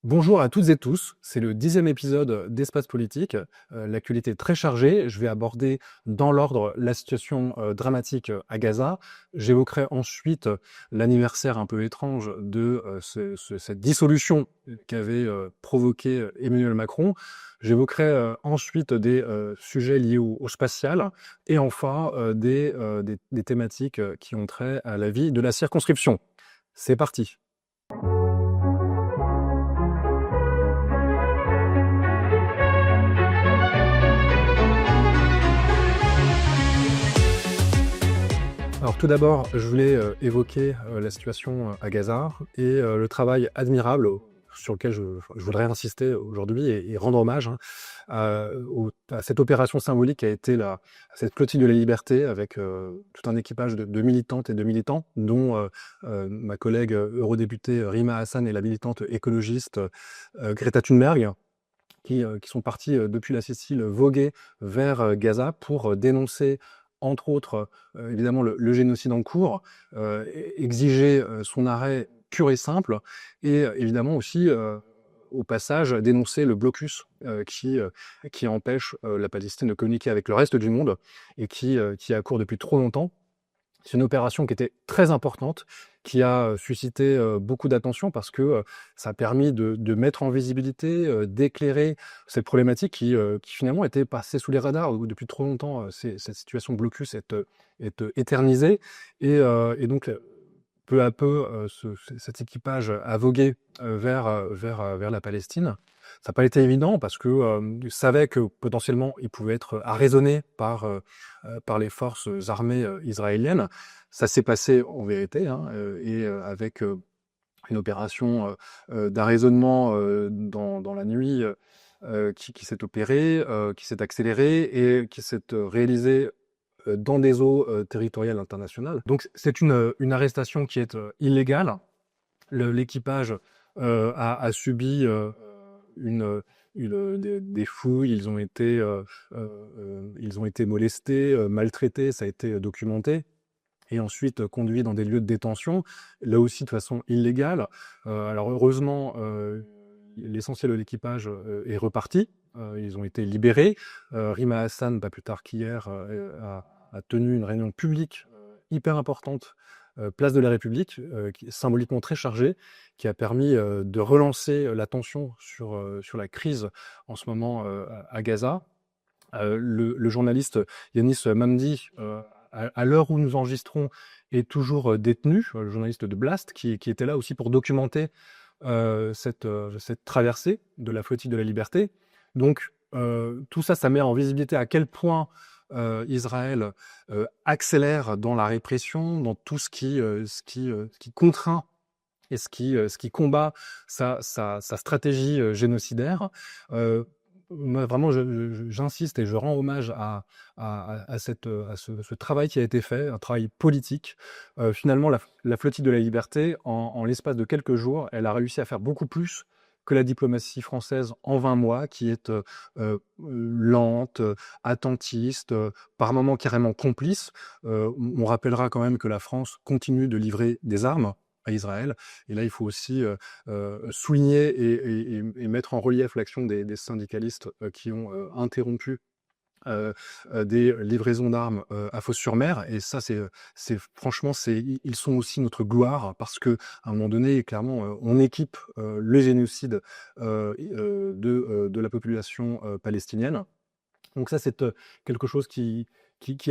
Bonjour à toutes et tous, c'est le 10e épisode d'Espace Politique. L'actualité est très chargée. Je vais aborder dans l'ordre la situation dramatique à Gaza. J'évoquerai ensuite l'anniversaire un peu étrange de cette dissolution qu'avait provoqué Emmanuel Macron. J'évoquerai ensuite des sujets liés au spatial et enfin des thématiques qui ont trait à la vie de la circonscription. C'est parti. Alors tout d'abord, je voulais évoquer la situation à Gaza et le travail admirable sur lequel je voudrais insister aujourd'hui et rendre hommage à cette opération symbolique qui a été cette flottille de la liberté avec tout un équipage de militantes et de militants, dont ma collègue eurodéputée Rima Hassan et la militante écologiste Greta Thunberg, qui sont partis depuis la Sicile voguer vers Gaza pour dénoncer, entre autres, évidemment, le génocide en cours, exiger son arrêt pur et simple, et évidemment aussi, au passage, dénoncer le blocus qui empêche la Palestine de communiquer avec le reste du monde et qui est à court depuis trop longtemps. C'est une opération qui était très importante, qui a suscité beaucoup d'attention parce que ça a permis de mettre en visibilité, d'éclairer cette problématique qui finalement était passée sous les radars depuis trop longtemps. Cette situation de blocus est éternisée et donc peu à peu, cet équipage a vogué vers la Palestine. Ça n'a pas été évident parce que ils savaient que potentiellement ils pouvaient être arraisonnés par les forces armées israéliennes. Ça s'est passé en vérité, hein, et avec une opération d'arraisonnement dans la nuit qui s'est opérée, qui s'est accélérée et qui s'est réalisée dans des eaux territoriales internationales. Donc c'est une arrestation qui est illégale. L'équipage a subi des fouilles, ils ont été molestés, maltraités, ça a été documenté, et ensuite conduits dans des lieux de détention, là aussi de façon illégale. Alors heureusement, l'essentiel de l'équipage est reparti. Ils ont été libérés. Rima Hassan, pas plus tard qu'hier, a tenu une réunion publique hyper importante, place de la République, qui est symboliquement très chargée, qui a permis de relancer l'attention sur la crise en ce moment à Gaza. Le journaliste Yanis Mamdi, à l'heure où nous enregistrons, est toujours détenu, le journaliste de Blast, qui était là aussi pour documenter cette traversée de la flottille de la liberté. Donc tout ça, ça met en visibilité à quel point Israël accélère dans la répression, dans tout ce qui contraint et ce qui combat sa stratégie génocidaire. Moi, vraiment, j'insiste et je rends hommage à ce travail qui a été fait, un travail politique. Finalement, la flottille de la liberté, en l'espace de quelques jours, elle a réussi à faire beaucoup plus que la diplomatie française en 20 mois, qui est lente, attentiste, par moments carrément complice. On rappellera quand même que la France continue de livrer des armes à Israël. Et là, il faut aussi souligner et mettre en relief l'action des syndicalistes qui ont interrompu des livraisons d'armes à Fos-sur-Mer. Et ça, franchement, ils sont aussi notre gloire parce que à un moment donné, clairement, on équipe le génocide de la population palestinienne. Donc ça, c'est quelque chose qui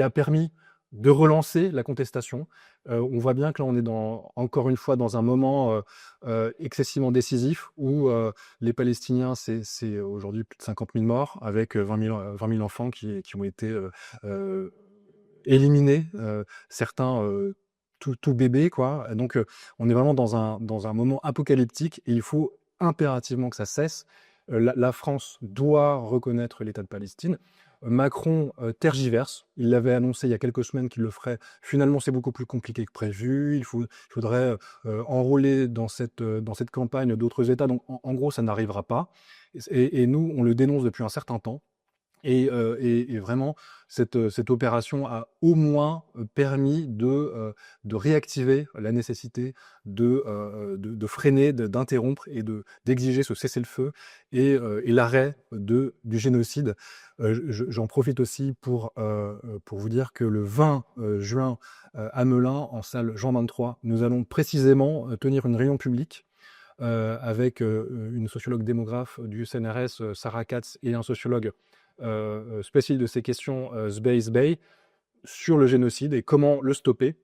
a permis de relancer la contestation. On voit bien que là, on est encore une fois dans un moment excessivement décisif où les Palestiniens, c'est aujourd'hui plus de 50 000 morts, avec 20 000 enfants qui ont été éliminés, certains tout bébés, quoi. Donc on est vraiment dans un moment apocalyptique et il faut impérativement que ça cesse. La France doit reconnaître l'État de Palestine. Macron tergiverse. Il l'avait annoncé il y a quelques semaines qu'il le ferait. Finalement, c'est beaucoup plus compliqué que prévu. Il faudrait enrôler dans cette campagne d'autres États. Donc, en gros, ça n'arrivera pas. Et nous, on le dénonce depuis un certain temps. Et vraiment, cette opération a au moins permis de réactiver la nécessité de freiner, d'interrompre et d'exiger ce cessez-le-feu et l'arrêt du génocide. J'en profite aussi pour vous dire que le 20 juin, à Melun, en salle Jean 23, nous allons précisément tenir une réunion publique avec une sociologue démographe du CNRS, Sarah Katz, et un sociologue spécialiste de ces questions, Zbey Zbey, sur le génocide et comment le stopper.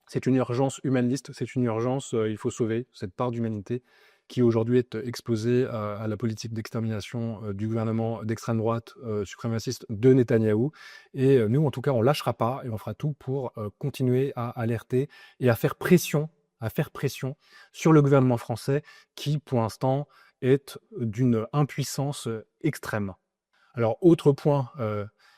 C'est une urgence humaniste, c'est une urgence, il faut sauver cette part d'humanité qui aujourd'hui est exposée à la politique d'extermination du gouvernement d'extrême droite suprémaciste de Netanyahou. Et nous, en tout cas, on lâchera pas et on fera tout pour continuer à alerter et à faire pression sur le gouvernement français qui, pour l'instant, est d'une impuissance extrême. Alors, autre point,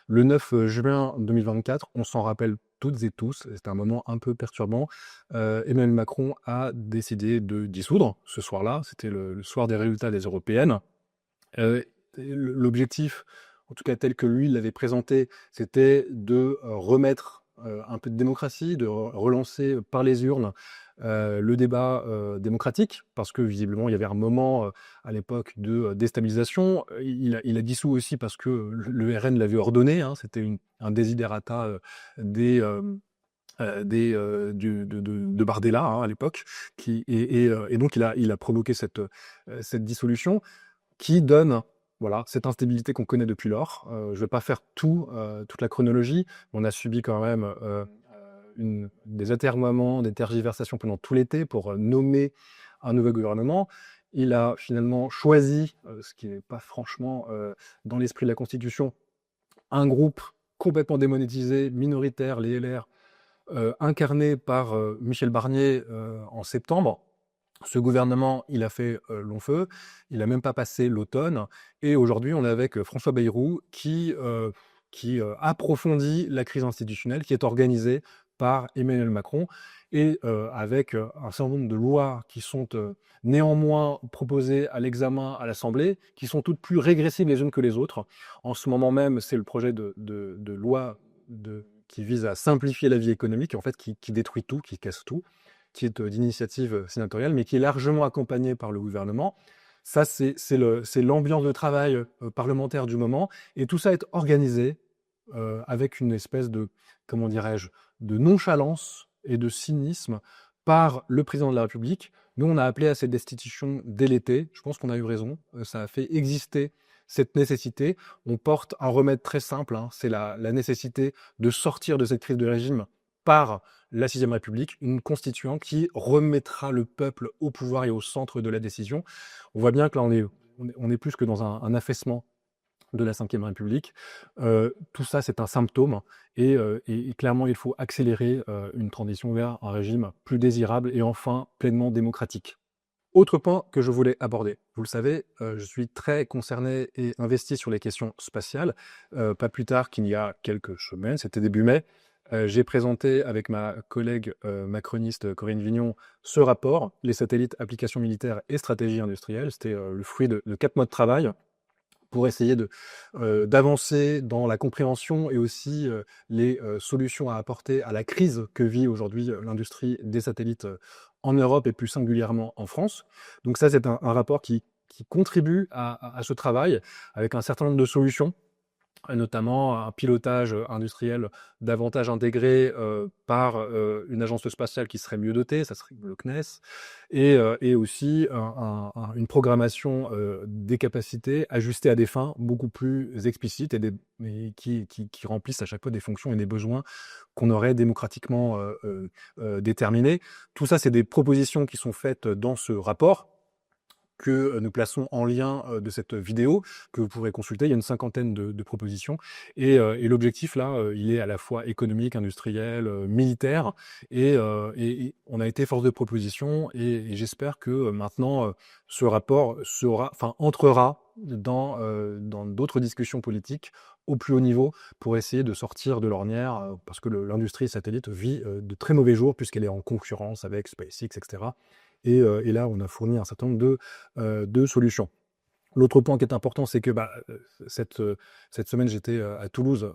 le 9 juin 2024, on s'en rappelle toutes et tous, c'était un moment un peu perturbant. Emmanuel Macron a décidé de dissoudre ce soir-là, c'était le soir des résultats des européennes. L'objectif, en tout cas tel que lui l'avait présenté, c'était de remettre un peu de démocratie, de relancer par les urnes le débat démocratique, parce que visiblement il y avait un moment à l'époque de déstabilisation. Il a dissous aussi parce que le RN l'avait ordonné, hein, c'était un desiderata de Bardella, hein, à l'époque, et donc il a provoqué cette dissolution qui donne voilà, cette instabilité qu'on connaît depuis lors. Je ne vais pas faire toute la chronologie, mais on a subi quand même des atermoiements, des tergiversations pendant tout l'été pour nommer un nouveau gouvernement. Il a finalement choisi, ce qui n'est pas franchement dans l'esprit de la Constitution, un groupe complètement démonétisé, minoritaire, les LR, incarné par Michel Barnier en septembre. Ce gouvernement, il a fait long feu, il n'a même pas passé l'automne, et aujourd'hui on est avec François Bayrou qui approfondit la crise institutionnelle qui est organisée par Emmanuel Macron, et avec un certain nombre de lois qui sont néanmoins proposées à l'examen à l'Assemblée, qui sont toutes plus régressives les unes que les autres. En ce moment même, c'est le projet de loi qui vise à simplifier la vie économique, en fait, qui détruit tout, qui casse tout, qui est d'initiative sénatoriale, mais qui est largement accompagnée par le gouvernement. Ça, c'est l'ambiance de travail parlementaire du moment. Et tout ça est organisé avec une espèce de, comment dirais-je, de nonchalance et de cynisme par le président de la République. Nous, on a appelé à cette destitution dès l'été. Je pense qu'on a eu raison. Ça a fait exister cette nécessité. On porte un remède très simple, hein, c'est la nécessité de sortir de cette crise de régime par la 6ème République, une constituante qui remettra le peuple au pouvoir et au centre de la décision. On voit bien que là, on est plus que dans un affaissement de la 5ème République. Tout ça, c'est un symptôme, et clairement, il faut accélérer une transition vers un régime plus désirable et enfin pleinement démocratique. Autre point que je voulais aborder. Vous le savez, je suis très concerné et investi sur les questions spatiales. Pas plus tard qu'il y a quelques semaines, c'était début mai, j'ai présenté avec ma collègue macroniste Corinne Vignon ce rapport, les satellites, applications militaires et stratégie industrielle. C'était le fruit de 4 mois de travail pour essayer d'avancer dans la compréhension et aussi les solutions à apporter à la crise que vit aujourd'hui l'industrie des satellites en Europe et plus singulièrement en France. Donc ça, c'est un rapport qui contribue à ce travail avec un certain nombre de solutions, notamment un pilotage industriel davantage intégré par une agence spatiale qui serait mieux dotée, ça serait le CNES, et aussi une programmation des capacités ajustées à des fins beaucoup plus explicites et qui remplissent à chaque fois des fonctions et des besoins qu'on aurait démocratiquement déterminés. Tout ça, c'est des propositions qui sont faites dans ce rapport, que nous plaçons en lien de cette vidéo, que vous pourrez consulter. Il y a une 50aine de propositions. Et l'objectif, là, il est à la fois économique, industriel, militaire. Et on a été force de proposition. Et j'espère que maintenant, ce rapport entrera dans d'autres discussions politiques au plus haut niveau pour essayer de sortir de l'ornière, parce que l'industrie satellite vit de très mauvais jours puisqu'elle est en concurrence avec SpaceX, etc. Et là, on a fourni un certain nombre de solutions. L'autre point qui est important, c'est que cette semaine, j'étais à Toulouse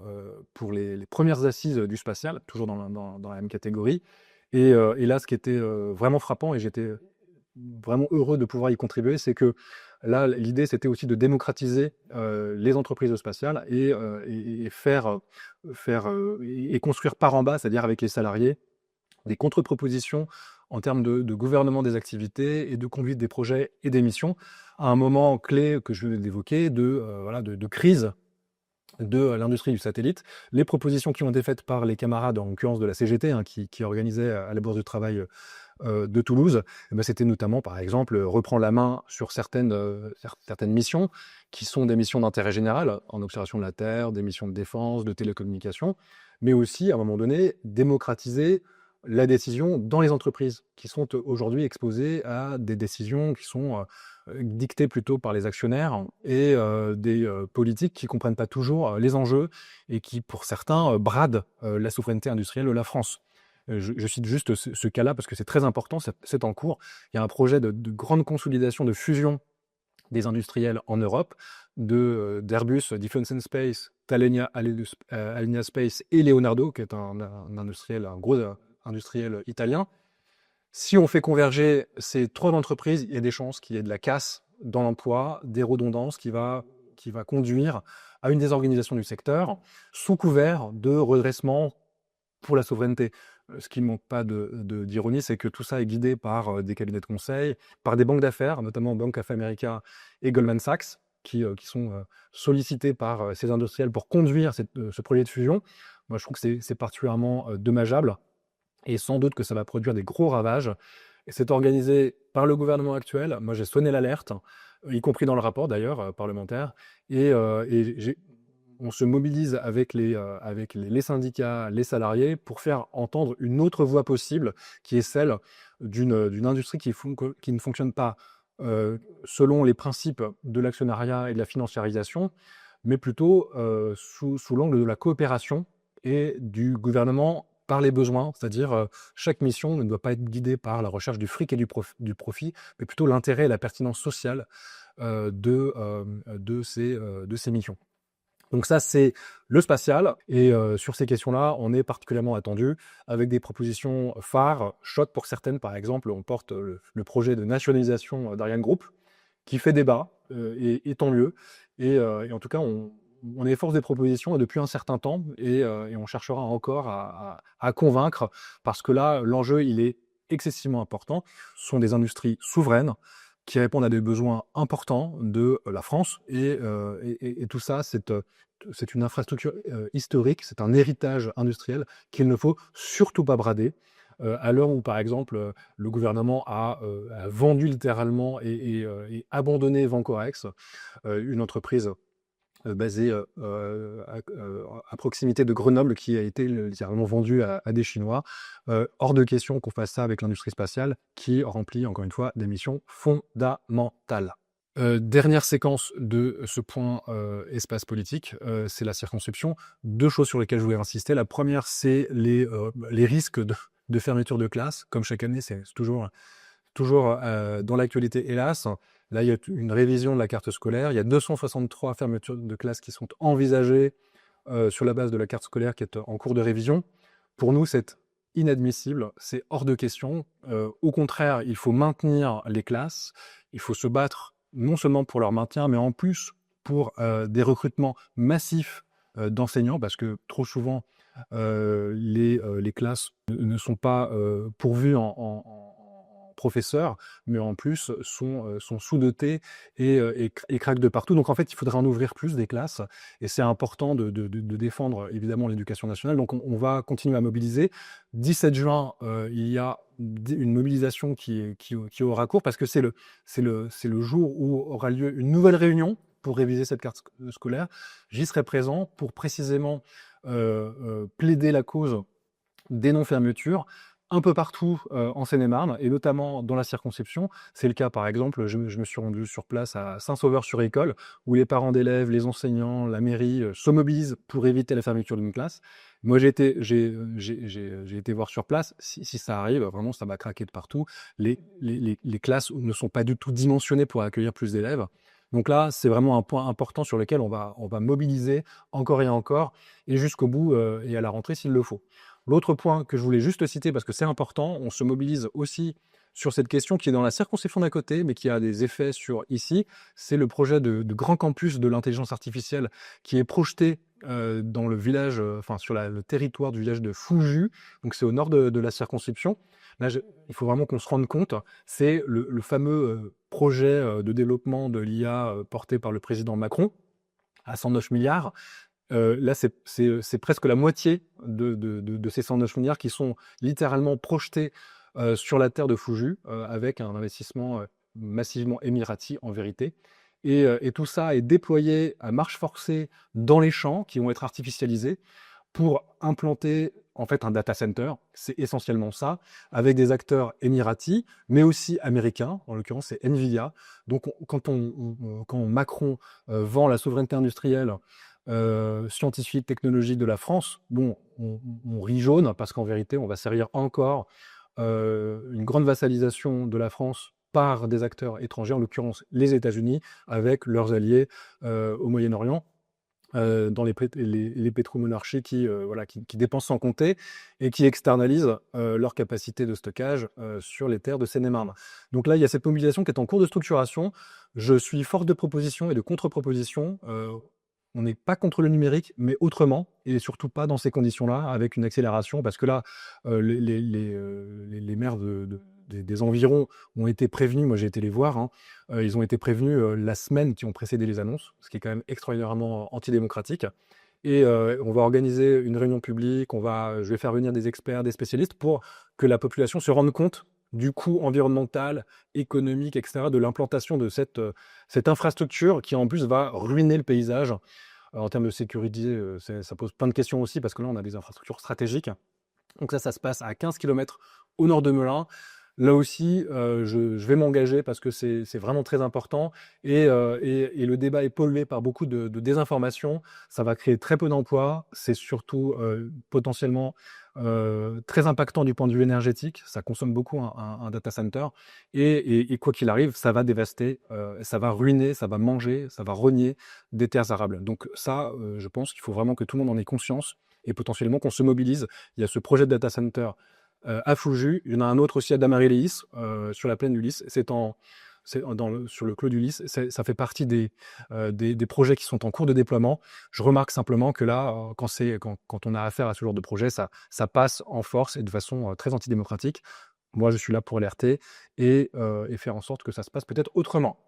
pour les premières assises du spatial, toujours dans la même catégorie. Et là, ce qui était vraiment frappant, et j'étais vraiment heureux de pouvoir y contribuer, c'est que là, l'idée, c'était aussi de démocratiser les entreprises spatiales et et construire par en bas, c'est-à-dire avec les salariés, des contre-propositions en termes de gouvernement des activités et de conduite des projets et des missions, à un moment clé que je venais d'évoquer de crise de l'industrie du satellite. Les propositions qui ont été faites par les camarades, en l'occurrence de la CGT, hein, qui organisait à la Bourse du Travail de Toulouse, eh ben, c'était notamment, par exemple, reprendre la main sur certaines missions qui sont des missions d'intérêt général, en observation de la Terre, des missions de défense, de télécommunications, mais aussi, à un moment donné, démocratiser la décision dans les entreprises, qui sont aujourd'hui exposées à des décisions qui sont dictées plutôt par les actionnaires et des politiques qui ne comprennent pas toujours les enjeux et qui, pour certains, bradent la souveraineté industrielle de la France. Je cite juste ce cas-là parce que c'est très important, c'est en cours. Il y a un projet de grande consolidation, de fusion des industriels en Europe, d'Airbus Defence and Space, Thales Alenia Space et Leonardo, qui est un gros industriel italien. Si on fait converger ces trois entreprises, il y a des chances qu'il y ait de la casse dans l'emploi, des redondances qui va conduire à une désorganisation du secteur sous couvert de redressement pour la souveraineté. Ce qui ne manque pas d'ironie, c'est que tout ça est guidé par des cabinets de conseil, par des banques d'affaires, notamment Bank of America et Goldman Sachs, qui sont sollicités par ces industriels pour conduire ce projet de fusion. Moi, je trouve que c'est particulièrement dommageable et sans doute que ça va produire des gros ravages. Et c'est organisé par le gouvernement actuel. Moi, j'ai sonné l'alerte, y compris dans le rapport d'ailleurs parlementaire, et on se mobilise avec les syndicats, les salariés, pour faire entendre une autre voie possible, qui est celle d'une industrie qui ne fonctionne pas selon les principes de l'actionnariat et de la financiarisation, mais plutôt sous l'angle de la coopération et du gouvernement par les besoins, c'est-à-dire chaque mission ne doit pas être guidée par la recherche du fric et du profit, mais plutôt l'intérêt et la pertinence sociale de ces missions. Donc ça, c'est le spatial. Et sur ces questions-là, on est particulièrement attendu avec des propositions phares, choc pour certaines. Par exemple, on porte le projet de nationalisation d'Ariane Group, qui fait débat, et tant mieux. Et en tout cas, on est force des propositions depuis un certain temps, et on cherchera encore à convaincre, parce que là, l'enjeu, il est excessivement important. Ce sont des industries souveraines qui répondent à des besoins importants de la France, et tout ça, c'est une infrastructure historique, c'est un héritage industriel qu'il ne faut surtout pas brader. À l'heure où, par exemple, le gouvernement a vendu littéralement et abandonné Vancorex, une entreprise basée à proximité de Grenoble, qui a été littéralement vendue à des Chinois. Hors de question qu'on fasse ça avec l'industrie spatiale, qui remplit, encore une fois, des missions fondamentales. Dernière séquence de ce point espace politique, c'est la circonscription. Deux choses sur lesquelles je voulais insister. La première, c'est les risques de fermeture de classe. Comme chaque année, c'est toujours dans l'actualité, hélas. Là, il y a une révision de la carte scolaire. Il y a 263 fermetures de classes qui sont envisagées sur la base de la carte scolaire qui est en cours de révision. Pour nous, c'est inadmissible, c'est hors de question. Au contraire, il faut maintenir les classes, il faut se battre non seulement pour leur maintien, mais en plus pour des recrutements massifs d'enseignants, parce que trop souvent, les classes ne sont pas pourvues en professeurs, mais en plus sont sous-dotés et craquent de partout. Donc en fait, il faudrait en ouvrir plus des classes, et c'est important de défendre évidemment l'éducation nationale. Donc on va continuer à mobiliser. 17 juin, il y a une mobilisation qui aura cours, parce que c'est le jour où aura lieu une nouvelle réunion pour réviser cette carte scolaire. J'y serai présent pour précisément plaider la cause des non-fermetures un peu partout en Seine-et-Marne, et notamment dans la circonscription. C'est le cas, par exemple, je me suis rendu sur place à Saint-Sauveur-sur-École, où les parents d'élèves, les enseignants, la mairie se mobilisent pour éviter la fermeture d'une classe. Moi, j'ai été voir sur place. Si ça arrive, vraiment, ça m'a craqué de partout. Les classes ne sont pas du tout dimensionnées pour accueillir plus d'élèves. Donc là, c'est vraiment un point important sur lequel on va mobiliser encore et jusqu'au bout et à la rentrée s'il le faut. L'autre point que je voulais juste citer parce que c'est important, on se mobilise aussi sur cette question qui est dans la circonscription d'à côté, mais qui a des effets sur ici, c'est le projet de grand campus de l'intelligence artificielle qui est projeté dans le village, enfin sur le territoire du village de Fouju, donc c'est au nord de la circonscription. Là, il faut vraiment qu'on se rende compte, c'est le fameux projet de développement de l'IA porté par le président Macron à 109 milliards. Là, c'est presque la moitié de ces 109 milliards qui sont littéralement projetés sur la terre de Fouju, avec un investissement massivement émirati en vérité. Et tout ça est déployé à marche forcée dans les champs qui vont être artificialisés pour implanter en fait un data center, c'est essentiellement ça, avec des acteurs émiratis, mais aussi américains, en l'occurrence c'est Nvidia. Donc quand Macron vend la souveraineté industrielle, scientifique, technologique de la France, bon, on rit jaune, parce qu'en vérité on va servir encore une grande vassalisation de la France par des acteurs étrangers, en l'occurrence les États-Unis, avec leurs alliés au Moyen-Orient, dans les pétromonarchies qui dépensent sans compter et qui externalisent leur capacité de stockage sur les terres de Seine-et-Marne. Donc là, il y a cette mobilisation qui est en cours de structuration. Je suis force de propositions et de contre-propositions. On n'est pas contre le numérique, mais autrement, et surtout pas dans ces conditions-là, avec une accélération, parce que là, les maires des environs ont été prévenus, moi j'ai été les voir, hein, ils ont été prévenus la semaine qui ont précédé les annonces, ce qui est quand même extraordinairement antidémocratique. Et on va organiser une réunion publique, je vais faire venir des experts, des spécialistes, pour que la population se rende compte du coût environnemental, économique, etc., de l'implantation de cette infrastructure qui en plus va ruiner le paysage. En termes de sécurité, ça pose plein de questions aussi, parce que là on a des infrastructures stratégiques. Donc ça se passe à 15 km au nord de Melun. Là aussi, je vais m'engager parce que c'est vraiment très important et le débat est pollué par beaucoup de désinformation. Ça va créer très peu d'emplois. C'est surtout potentiellement très impactant du point de vue énergétique. Ça consomme beaucoup un data center et quoi qu'il arrive, ça va dévaster, ça va ruiner, ça va manger, ça va rogner des terres arables. Donc ça, je pense qu'il faut vraiment que tout le monde en ait conscience et potentiellement qu'on se mobilise. Il y a ce projet de data center à Fouju. Il y en a un autre aussi à Damarie-les-Lys, sur la plaine du Lys. Sur le clos du Lys. Ça fait partie des projets qui sont en cours de déploiement. Je remarque simplement que là, quand on a affaire à ce genre de projet, ça passe en force et de façon très antidémocratique. Moi, je suis là pour alerter et faire en sorte que ça se passe peut-être autrement.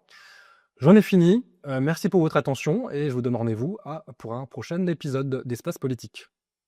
J'en ai fini. Merci pour votre attention et je vous donne rendez-vous pour un prochain épisode d'Espace Politique.